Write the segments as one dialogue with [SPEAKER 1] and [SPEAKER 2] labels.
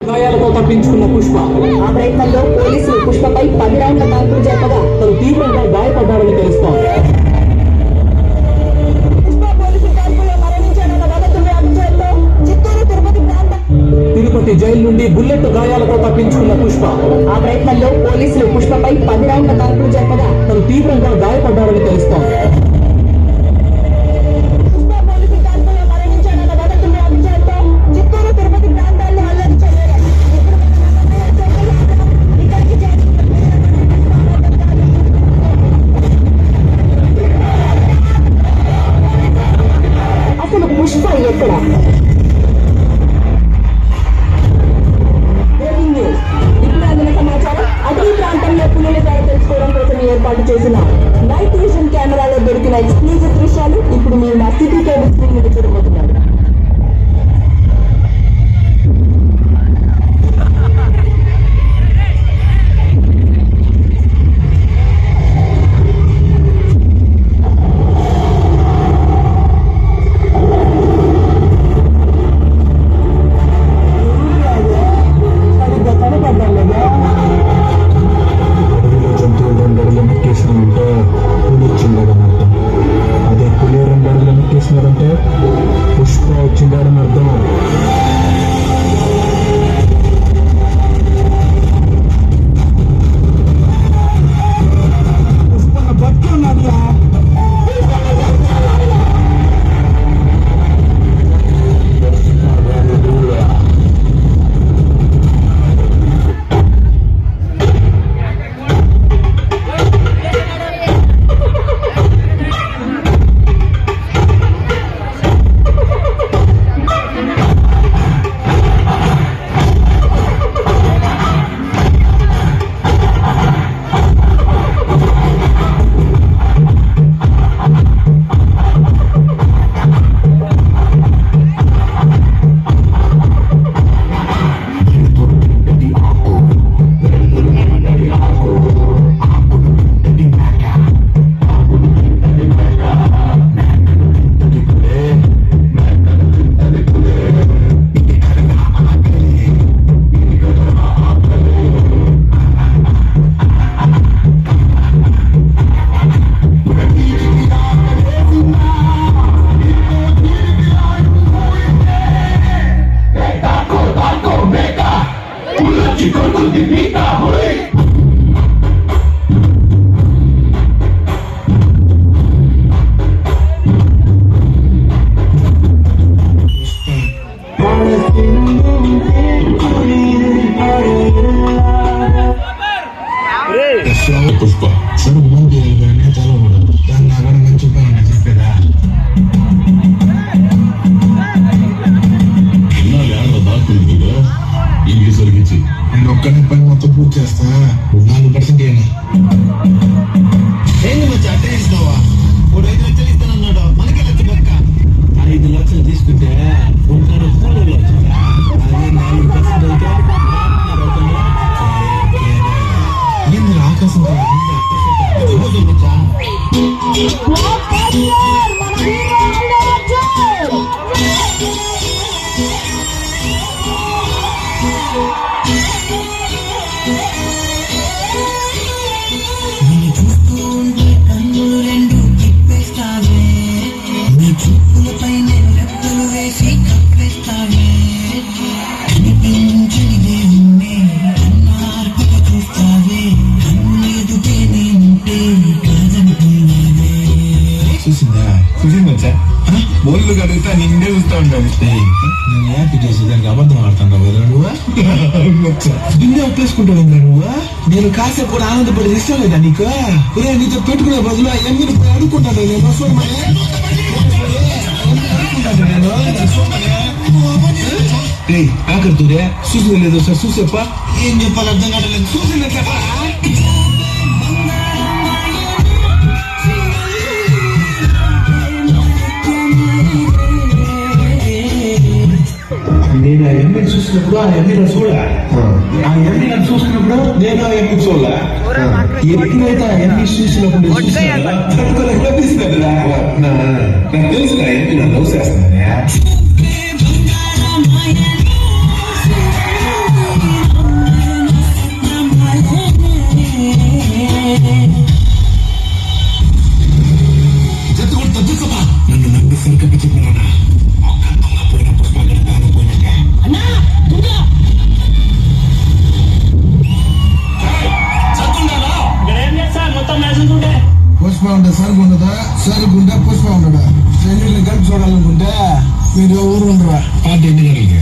[SPEAKER 1] గాయాలతో తప్పించుకున్న పుష్ప.
[SPEAKER 2] ఆ ప్రయత్నంలో పోలీసులు పుష్పపై 10 రౌండ్ల కాల్పులు జరపగా
[SPEAKER 1] తను తీవ్రంగా గాయపడ్డారని తెలుస్తోంది. తిరుపతి జైలు నుండి బుల్లెట్ గాయాలతో తప్పించుకున్న పుష్ప.
[SPEAKER 2] ఆ ప్రయత్నంలో పోలీసులు పుష్పపై 10 రౌండ్ల కాల్పులు జరపగా
[SPEAKER 1] తను తీవ్రంగా గాయపడ్డారని తెలుస్తోంది.
[SPEAKER 2] అసలు పుష్ప ఎక్కడ? సమాచారం అటవీ ప్రాంతంలో పులుల ధర తెలుసుకోవడం కోసం ఏర్పాటు చేసిన నైట్ విజన్ కెమెరాలో దొరికిన ఎక్స్క్లూజివ్ దృశ్యాలు ఇప్పుడు మీరు మా సిటీ కేబుల్ స్క్రీన్ మీద చూడబోతున్నారు.
[SPEAKER 3] అదే పులి 2 అడుగులు ఎక్కేసినారంటే పుష్ప వచ్చిందని అర్థం. పుష్ప బట్టి ఉన్నది.
[SPEAKER 4] పుష్ప సరే ముందు చాలా దాన్ని అక్కడ మంచిగా చెప్పేదా దాక్కుంది ఇంటికి సరిగించి నేను ఒక్కనే పని మొత్తం పూర్తి చేస్తా 4% ఏనా ఏంది మంచి అట్టే ఇస్తావా? 5 లక్షలు ఇస్తానన్నాడు, మనకి లక్ష పక్క 5 లక్షలు తీసుకుంటే ఉంటారు ఫోన్లో వచ్చిందా? అదే 4% అయితే ఏంది ఆకాశం బోళ్ళు కడిగితే నిండే చూస్తా ఉంటాను. నేను హ్యాపీ చేసేదానికి అబద్ధం ఆడుతున్నా నువ్వు నిన్నే ఒప్పేసుకుంటావు నువ్వు. నేను కాసేపు కూడా ఆనందపడి ఇష్టం లేదా నీకు? నీతో పెట్టుకునే బదులు అవన్నీ అడుక్కుంటాను నేను. ఆఖరి తూరే చూసిన లేదు సార్ చూసేప్ప ఏం చెప్పాలి అర్థం కావట్లేదు. చూసిన చెప్పా నేను ఆ ఎమ్మెల్యే చూసినప్పుడు ఆ ఎమ్మెల్యే చూడ ఆ ఎమ్మెల్యే చూసినప్పుడు నేను ఆ ఎమ్మెల్యే చూడ ఎప్పుడైతే ఆ ఎమ్మెల్యే చూసినప్పుడు కనిపిస్తుంది నాకు తెలుసు ఆ ఎమ్మెల్యే నన్ను చేస్తున్నానే. సరుకుంటే పుష్ప ఉండడు రెండింటిని కలిపి చూడాలనుకుంటే మీరు ఊరు ఉండరా పార్టీ ఎన్ని గంటలకి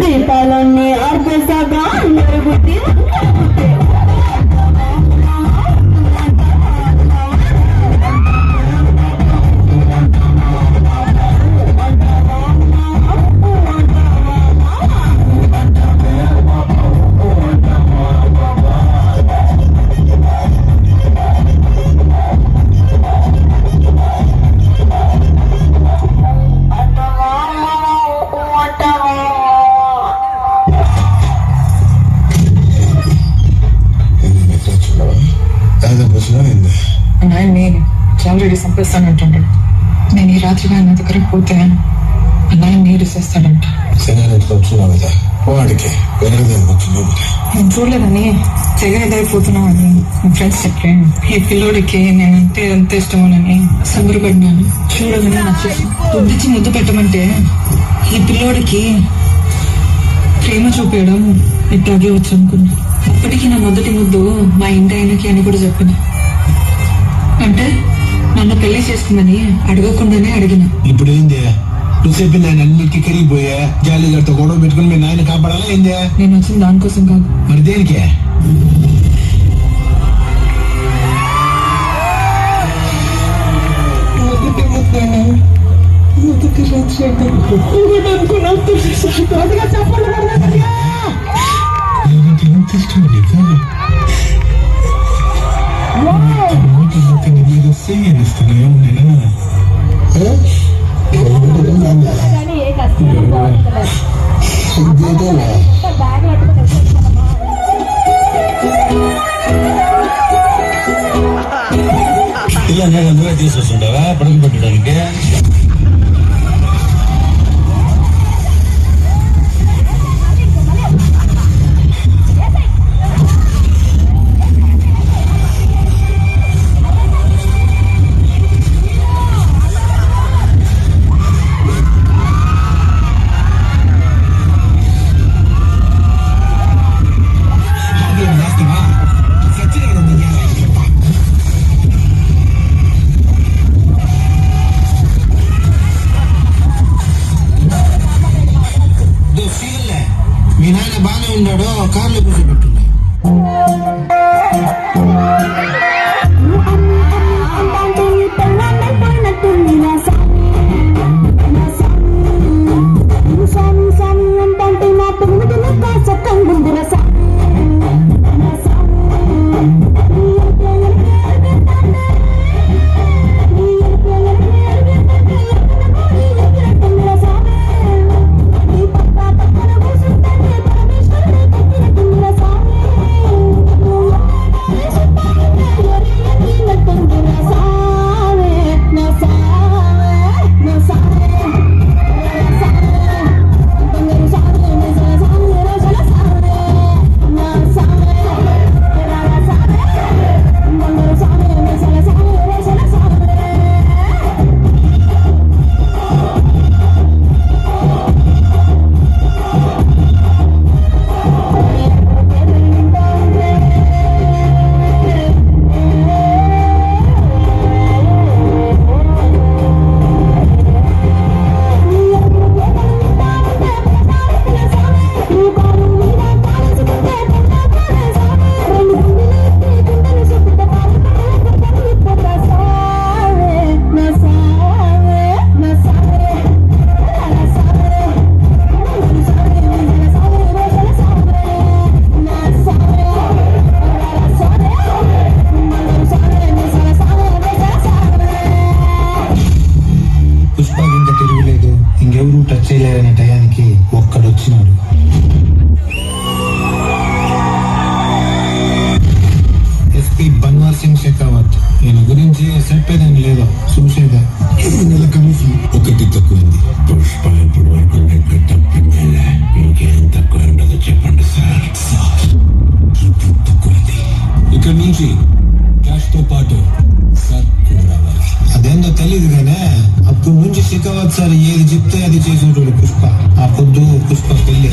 [SPEAKER 2] దీపాలన్నీ ఆర్పేశాగా మెరుగుతి
[SPEAKER 5] ఆయన్ని ఆల్రెడీ చంపేస్తానంటాడు. నేను ఈ రాత్రిగా ఆయన దగ్గరకు పోతే అన్నయ్య నీరు చేస్తాడంట.
[SPEAKER 4] చూడాలి కదా వాడికి
[SPEAKER 5] నేను చూడలేదని తెగ ఇదైపోతున్నామని మా ఫ్రెండ్స్ చెప్పాను. ఈ పిల్లోడికి నేనంటే ఎంత ఇష్టమోనని సంబరపడినాను. చూడగానే నచ్చేసాను. పొద్దుచ్చి ముద్దు పెట్టమంటే ఈ పిల్లోడికి ప్రేమ చూపించడం ఇట్లాగే వచ్చు అనుకున్నా. అప్పటికి నా మొదటి ముద్దు మా ఇంటి ఆయనకి అని కూడా చెప్పిన. అంటే నన్ను పెళ్లి చేసుకుందని అడగకుండానే అడిగిన.
[SPEAKER 4] ఇప్పుడు ఏంది నువ్వు చెప్పింది ఆయన అన్నిటికీ కరిగిపోయా జాలీగారితో గొడవ పెట్టుకుని మీ నాయన కాపాడాలా ఏంది?
[SPEAKER 5] నేను వచ్చిన దానికోసం కాదు.
[SPEAKER 4] మరి దేనికే? ఎంత ఇష్టం నీకు? మీరు సేయనిస్తున్నాయో నేను ఇలా అందరూ తీసుకొస్తుంటావా పడుకు పెట్టడానికి? మీ నాయన బాగానే ఉన్నాడు, కార్లో కూర్చోబెట్టుండే.
[SPEAKER 2] Thank you.
[SPEAKER 4] చేయలేరనే టయానికి ఒక్కడొచ్చినాడు. ఎస్పీ బన్వార్ సింగ్ షెకావత్. ఈయన గురించి చెప్పేదని లేదు, చూసేదా. నెల కమిషన్
[SPEAKER 6] ఒకటి తక్కువైంది. పుష్ప ఇప్పుడు వరకు తప్పింది. ఇంకేం తక్కువ ఉండదు చెప్పండి సార్. ఇప్పుడు తక్కువైంది. ఇక్కడ నుంచి క్యాష్ తో పాటు సార్ కూడా రావాలి.
[SPEAKER 4] అదేందో తెలియదు కానీ అప్పుడు నుంచి షెకావత్ సార్ ఏది చెప్తే అది చేసేటోడు పుష్ప. ఆ పొద్దు పుష్ప పెళ్లి.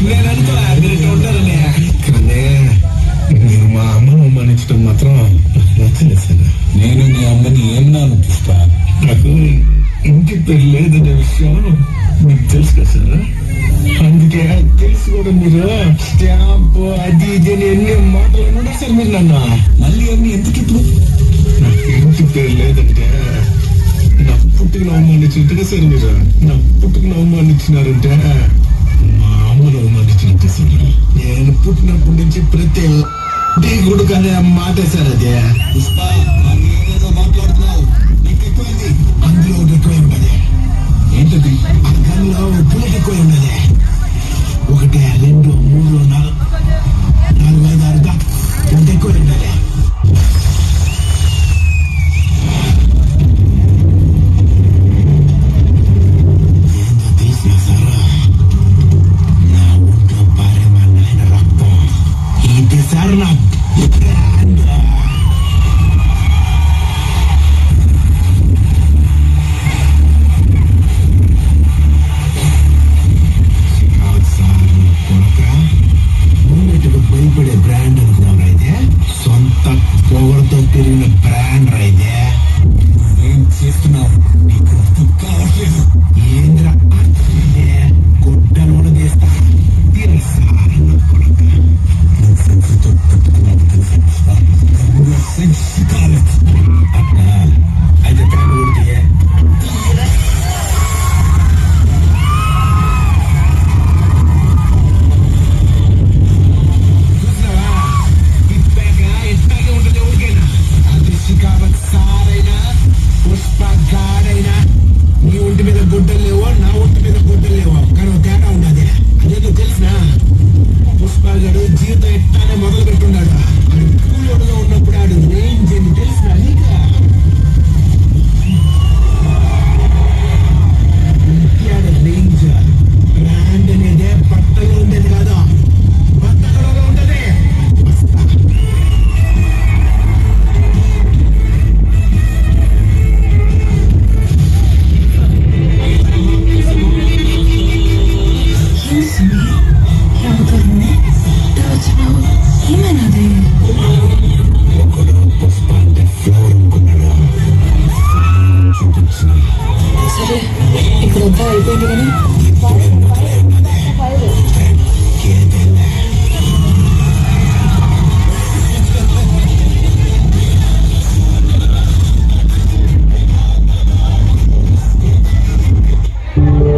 [SPEAKER 6] నేను అనుకోలే ఉంటారని. కానీ మీరు మా అమ్మను అమ్మానించడం మాత్రం నచ్చలేదు సార్. నేను మీ అమ్మని ఏమన్నాను పుష్ప? నాకు ఇంటి పేరు లేదనే విషయం మీకు తెలుసు కదా సార్. అందుకే తెలుసు కూడా మీరు స్టాంప్ అది ఇది అని ఎన్ని మాటలు అన్నాడు సార్ మీరు నన్ను. మళ్ళీ అన్ని ఎందుకు ఇప్పుడు? నాకు ఇంటి పేరు లేదంటే నా పుట్టుకుని అవమానించినట్టుగా సార్ మీరు. నా పుట్టుకుని అవమానించినారంటే మా అమ్మను అవమానించినట్టే సార్. నేను పుట్టినప్పటి నుంచి ప్రతి కూడా కానీ మాటే సార్ అదే. పుష్ప ఏదేదో మాట్లాడుతున్నావు. నీకు ఎక్కువైంది. అందులో ఒకటి ఎక్కువ ఉన్నది. ఏంటది? ఆ గన్లో బుల్లెట్ ఎక్కువ ఉన్నది. 1, 2, 3, 4, 5, 6 ఒకటి ఎక్కువ ఉన్నది. ఏందో తెలిసిన సార్, నా ఒంట్లో పారే మా నాయన రక్తం. ఇది సార్ నా బ్రాండ్. భయపడే బ్రాండ్ అనుకున్నావు అయితే, సొంత పొగరతో తిరిగిన బ్రాండ్ అయితే. ఏం చేస్తున్నావు? నీకు కావట్లేదు. ఏంద్ర గుడ్డలోన తీస్తా తెలుసా కొడక. నువ్వు ఫ్రెండ్స్తో పెట్టుకున్నావు తెలుసా? అయితే బ్రాండ్ కొడితే పుష్ప గాడైనా నీ ఒంటి మీద గుడ్డలు లేవో, నా ఒంటి మీద గుడ్డలు లేవో, కానీ ఒక తేడా ఉన్నది. అదేదో తెలిసిన పుష్ప గాడు జీవితం ఎట్టానే మొదలు పెట్టున్నాడు. ఆడు కూలోడుగా ఉన్నప్పుడు ఆడు రేంజ్ అని తెలిసిన నీక రేంజ్. బ్రాండ్ అనేదే బట్టలో ఉండేది కాదు, బట్టలో ఉండదు. బస్తా
[SPEAKER 5] ఏమైనాది?
[SPEAKER 6] ఒకడు పుష్ప అంటే ఫ్లోర్ అనుకున్నాడు. చూపించిన
[SPEAKER 5] సరే ఇక్కడ అంతా అయిపోయింది కానీ
[SPEAKER 6] ఇప్పుడే మొదలై ఉన్నది. కేదేలే.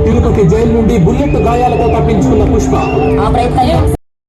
[SPEAKER 1] తిరుపతి జైలు నుండి బుల్లెట్ గాయాలతో తప్పించుకున్న పుష్ప
[SPEAKER 2] ఆ ప్రయత్నం